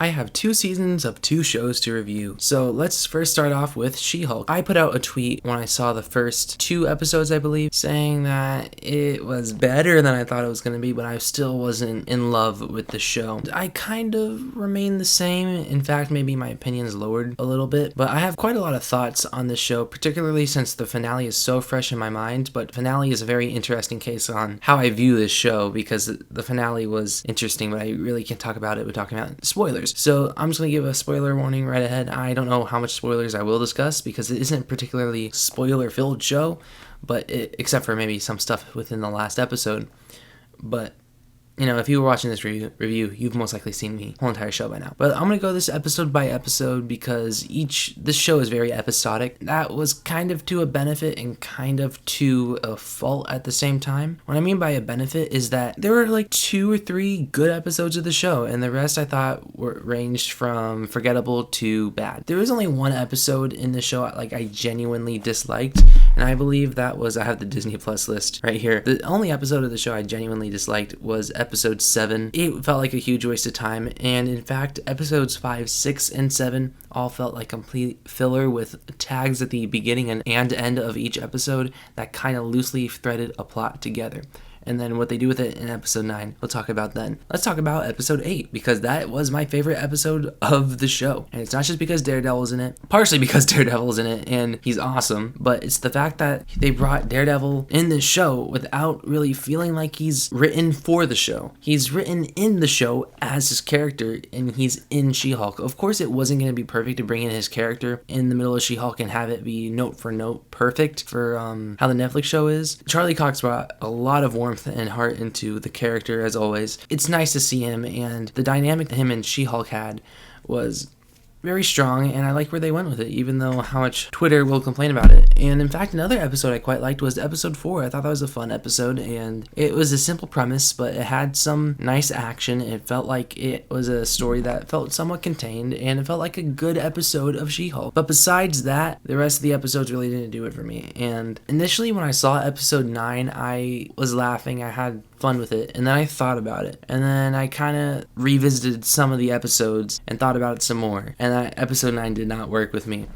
I have 2 seasons of 2 shows to review. So let's first start off with She-Hulk. I put out a tweet when I saw the first 2 episodes, I believe, saying that it was better than I thought it was going to be, but I still wasn't in love with the show. I kind of remain the same. In fact, maybe my opinion's lowered a little bit, but I have quite a lot of thoughts on this show, particularly since the finale is so fresh in my mind. But finale is a very interesting case on how I view this show, because the finale was interesting, but I really can't talk about it without talking about spoilers. So I'm just going to give a spoiler warning right ahead. I don't know how much spoilers I will discuss because it isn't a particularly spoiler-filled show, but except for maybe some stuff within the last episode. But you know, if you were watching this review, you've most likely seen the whole entire show by now. But I'm going to go this episode by episode because this show is very episodic. That was kind of to a benefit and kind of to a fault at the same time. What I mean by a benefit is that there were like 2 or 3 good episodes of the show, and the rest I thought ranged from forgettable to bad. There was only 1 episode in the show I genuinely disliked, and I believe that was, I have the Disney Plus list right here. The only episode of the show I genuinely disliked was episode 7. It felt like a huge waste of time, and in fact episodes 5, 6, and 7 all felt like complete filler with tags at the beginning and end of each episode that kind of loosely threaded a plot together. And then what they do with it in episode 9, we'll talk about then. Let's talk about episode 8, because that was my favorite episode of the show. And it's not just because Daredevil's in it, partially because Daredevil's in it and he's awesome, but it's the fact that they brought Daredevil in this show without really feeling like he's written for the show. He's written in the show as his character, and he's in She-Hulk. Of course, it wasn't going to be perfect to bring in his character in the middle of She-Hulk and have it be note for note perfect for how the Netflix show is. Charlie Cox brought a lot of warmth and heart into the character, as always. It's nice to see him, and the dynamic that him and She-Hulk had was very strong, and I like where they went with it, even though how much Twitter will complain about it. And in fact, another episode I quite liked was episode 4. I thought that was a fun episode, and it was a simple premise, but it had some nice action. It felt like it was a story that felt somewhat contained, and it felt like a good episode of She-Hulk. But besides that, the rest of the episodes really didn't do it for me. And initially when I saw episode 9, I was laughing. I had fun with it, and then I thought about it, and then I kind of revisited some of the episodes and thought about it some more, and episode 9 did not work with me.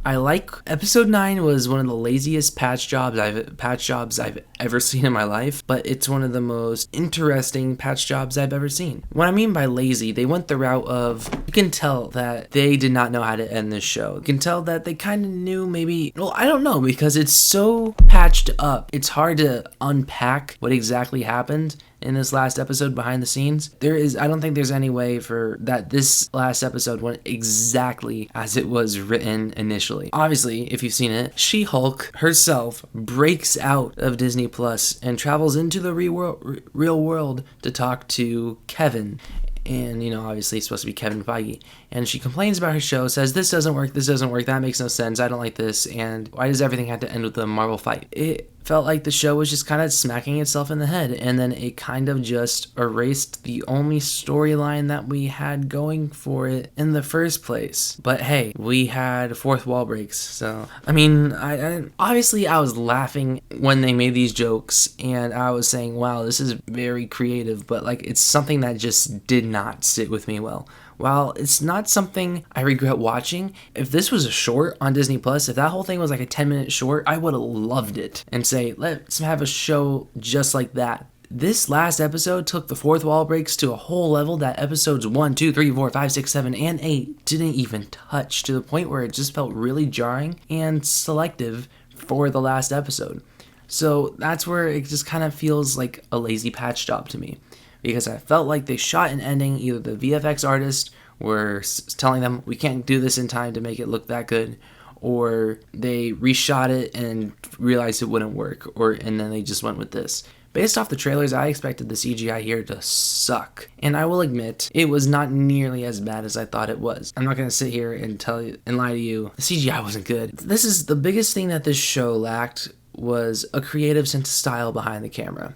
Episode 9 was one of the laziest patch jobs I've ever seen in my life, but it's one of the most interesting patch jobs I've ever seen. What I mean by lazy, they went the route of, you can tell that they did not know how to end this show. You can tell that they kind of knew maybe, well, I don't know, because it's so patched up. It's hard to unpack what exactly happened in this last episode behind the scenes. I don't think there's any way for that this last episode went exactly as it was written initially. Obviously, if you've seen it, She-Hulk herself breaks out of Disney Plus and travels into the real world to talk to Kevin. And, you know, obviously it's supposed to be Kevin Feige. And she complains about her show, says, this doesn't work, that makes no sense, I don't like this, and why does everything have to end with a Marvel fight? It felt like the show was just kind of smacking itself in the head, and then it kind of just erased the only storyline that we had going for it in the first place. But hey, we had fourth wall breaks, so, I mean, I obviously I was laughing when they made these jokes, and I was saying, wow, this is very creative, but like, it's something that just did not sit with me well. While it's not something I regret watching, if this was a short on Disney Plus, if that whole thing was like a 10-minute short, I would have loved it and say, let's have a show just like that. This last episode took the fourth wall breaks to a whole level that episodes 1, 2, 3, 4, 5, 6, 7, and 8 didn't even touch, to the point where it just felt really jarring and selective for the last episode. So that's where it just kind of feels like a lazy patch job to me. Because I felt like they shot an ending, either the VFX artist were telling them, we can't do this in time to make it look that good, or they reshot it and realized it wouldn't work, and then they just went with this. Based off the trailers, I expected the CGI here to suck, and I will admit, it was not nearly as bad as I thought it was. I'm not going to sit here and tell you and lie to you, the CGI wasn't good. This is the biggest thing that this show lacked, was a creative sense of style behind the camera.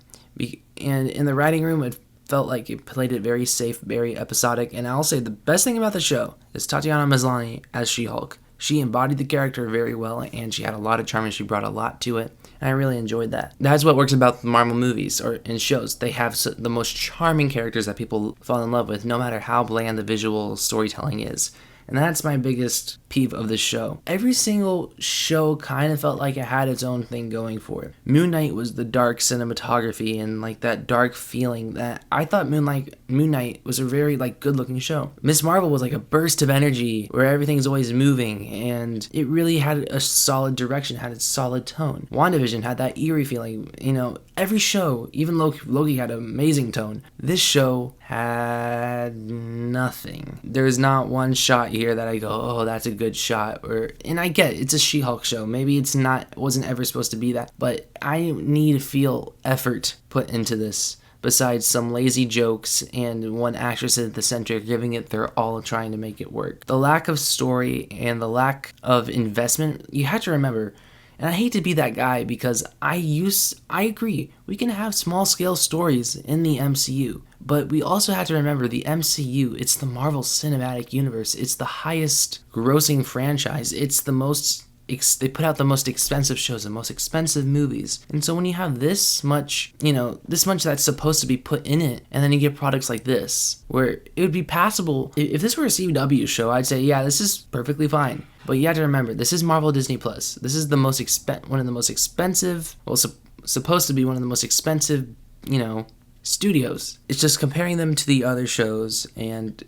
And in the writing room, it felt like it played it very safe, very episodic, and I'll say the best thing about the show is Tatiana Maslany as She-Hulk. She embodied the character very well, and she had a lot of charm, and she brought a lot to it. And I really enjoyed that. That's what works about the Marvel movies or in shows. They have the most charming characters that people fall in love with, no matter how bland the visual storytelling is. And that's my biggest peeve of this show. Every single show kind of felt like it had its own thing going for it. Moon Knight was the dark cinematography and like that dark feeling that I thought Moon Knight was a very like good looking show. Miss Marvel was like a burst of energy where everything's always moving and it really had a solid direction, had a solid tone. WandaVision had that eerie feeling. Every show, even Loki had an amazing tone. This show had nothing. There's not one shot here that I go, oh, that's a good shot. And I get it's a She-Hulk show. Maybe it wasn't ever supposed to be that. But I need to feel effort put into this. Besides some lazy jokes and one actress at the center giving it their all trying to make it work. The lack of story and the lack of investment, you have to remember. And I hate to be that guy because I agree, we can have small scale stories in the MCU. But we also have to remember the MCU, it's the Marvel Cinematic Universe. It's the highest grossing franchise. It's the most, they put out the most expensive shows, the most expensive movies. And so when you have this much, this much that's supposed to be put in it, and then you get products like this, where it would be passable. If this were a CW show, I'd say, yeah, this is perfectly fine. But you have to remember, this is Marvel Disney Plus. This is one of the most expensive, supposed to be one of the most expensive, studios. It's just comparing them to the other shows and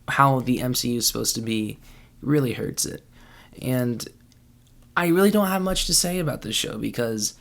how the MCU is supposed to be really hurts it. And I really don't have much to say about this show because,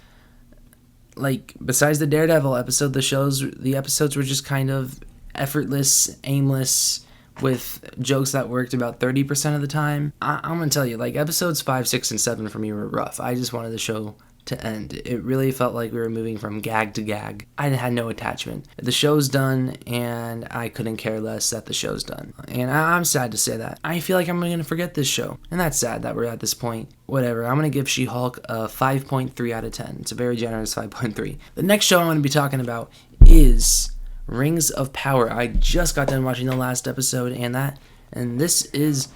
besides the Daredevil episode, the episodes were just kind of effortless, aimless, with jokes that worked about 30% of the time. I'm going to tell you, episodes 5, 6, and 7 for me were rough. I just wanted the show to end. It really felt like we were moving from gag to gag. I had no attachment. The show's done, and I couldn't care less that the show's done. And I'm sad to say that. I feel like I'm going to forget this show. And that's sad that we're at this point. Whatever. I'm going to give She-Hulk a 5.3 out of 10. It's a very generous 5.3. The next show I'm going to be talking about is Rings of Power. I just got done watching the last episode and this is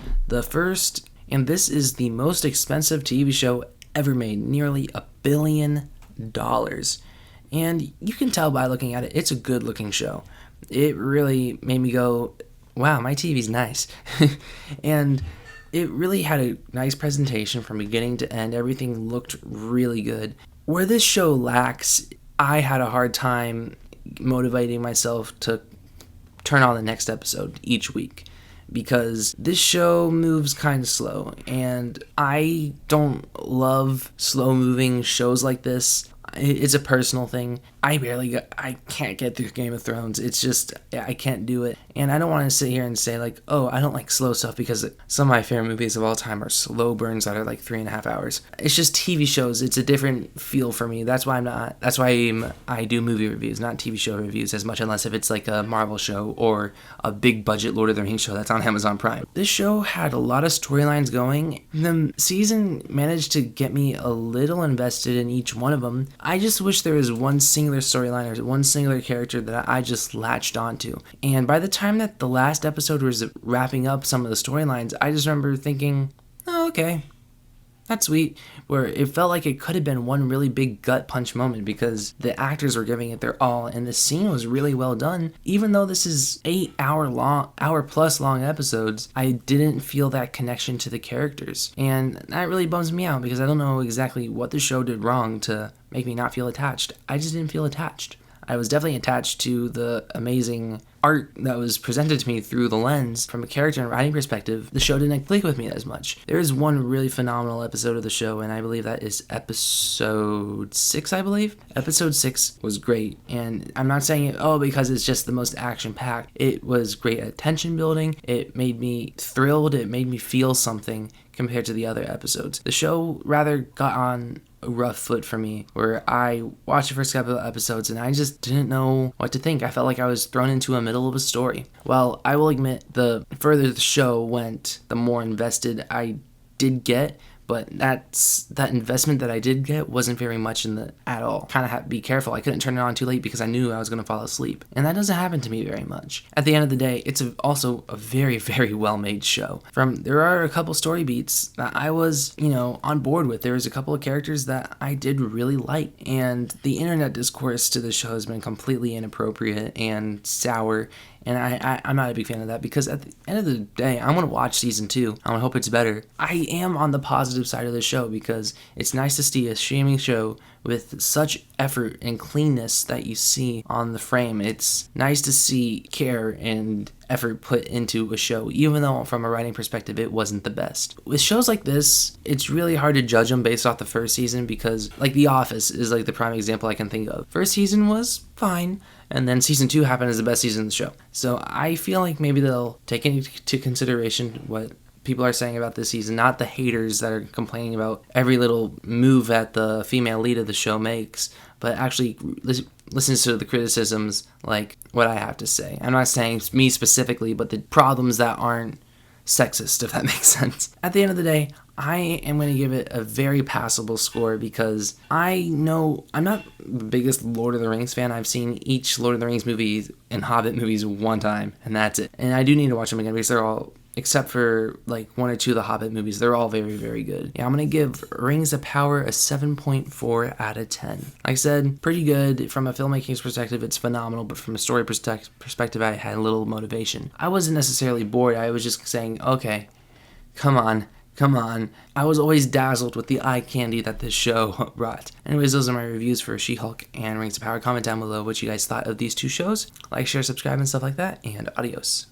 the most expensive TV show ever made, nearly $1 billion. And you can tell by looking at it, it's a good looking show. It really made me go, wow, my TV's nice. And it really had a nice presentation from beginning to end. Everything looked really good. Where this show lacks, I had a hard time motivating myself to turn on the next episode each week. Because this show moves kind of slow, and I don't love slow-moving shows like this. It's a personal thing. I can't get through Game of Thrones. It's just, I can't do it. And I don't want to sit here and say I don't like slow stuff because some of my favorite movies of all time are slow burns that are 3.5 hours. It's just TV shows. It's a different feel for me. That's why I do movie reviews, not TV show reviews as much, unless if it's a Marvel show or a big budget Lord of the Rings show that's on Amazon Prime. This show had a lot of storylines going. The season managed to get me a little invested in each one of them. I just wish there was one singular storyline or one singular character that I just latched onto. And by the time that the last episode was wrapping up some of the storylines, I just remember thinking, oh, okay, that's sweet. Where it felt like it could have been one really big gut punch moment because the actors were giving it their all and the scene was really well done. Even though this is 8 hour plus long episodes, I didn't feel that connection to the characters. And that really bums me out because I don't know exactly what the show did wrong to make me not feel attached. I just didn't feel attached. I was definitely attached to the amazing art that was presented to me through the lens. From a character and writing perspective, the show didn't click with me as much. There is one really phenomenal episode of the show, and I believe that is episode 6, I believe. Episode 6 was great, and I'm not saying it, because it's just the most action-packed. It was great at tension building. It made me thrilled. It made me feel something compared to the other episodes. The show rather got on a rough foot for me, where I watched the first couple of episodes and I just didn't know what to think. I felt like I was thrown into a middle of a story. Well, I will admit, the further the show went, the more invested I did get, but that investment that I did get wasn't very much at all. Kind of had to be careful. I couldn't turn it on too late because I knew I was going to fall asleep. And that doesn't happen to me very much. At the end of the day, it's also a very, very well-made show. There are a couple story beats that I was, on board with. There was a couple of characters that I did really like. And the internet discourse to the show has been completely inappropriate and sour. And I'm not a big fan of that because at the end of the day, I want to watch season 2. I hope it's better. I am on the positive side of the show because it's nice to see a streaming show with such effort and cleanness that you see on the frame. It's nice to see care and effort put into a show, even though from a writing perspective, it wasn't the best. With shows like this, it's really hard to judge them based off the first season because, like, The Office is like the prime example I can think of. First season was fine, and then season 2 happened as the best season of the show. So I feel like maybe they'll take into consideration what people are saying about this season, not the haters that are complaining about every little move that the female lead of the show makes, but actually listens to the criticisms like what I have to say. I'm not saying me specifically, but the problems that aren't sexist, if that makes sense. At the end of the day, I am going to give it a very passable score because I know I'm not the biggest Lord of the Rings fan. I've seen each Lord of the Rings movie and Hobbit movies one time, and that's it. And I do need to watch them again because they're all, except for like 1 or 2 of the Hobbit movies, they're all very, very good. Yeah, I'm going to give Rings of Power a 7.4 out of 10. Like I said, pretty good. From a filmmaking perspective, it's phenomenal, but from a story perspective, I had a little motivation. I wasn't necessarily bored. I was just saying, okay, come on. I was always dazzled with the eye candy that this show brought. Anyways, those are my reviews for She-Hulk and Rings of Power. Comment down below what you guys thought of these 2 shows. Like, share, subscribe, and stuff like that. And adios.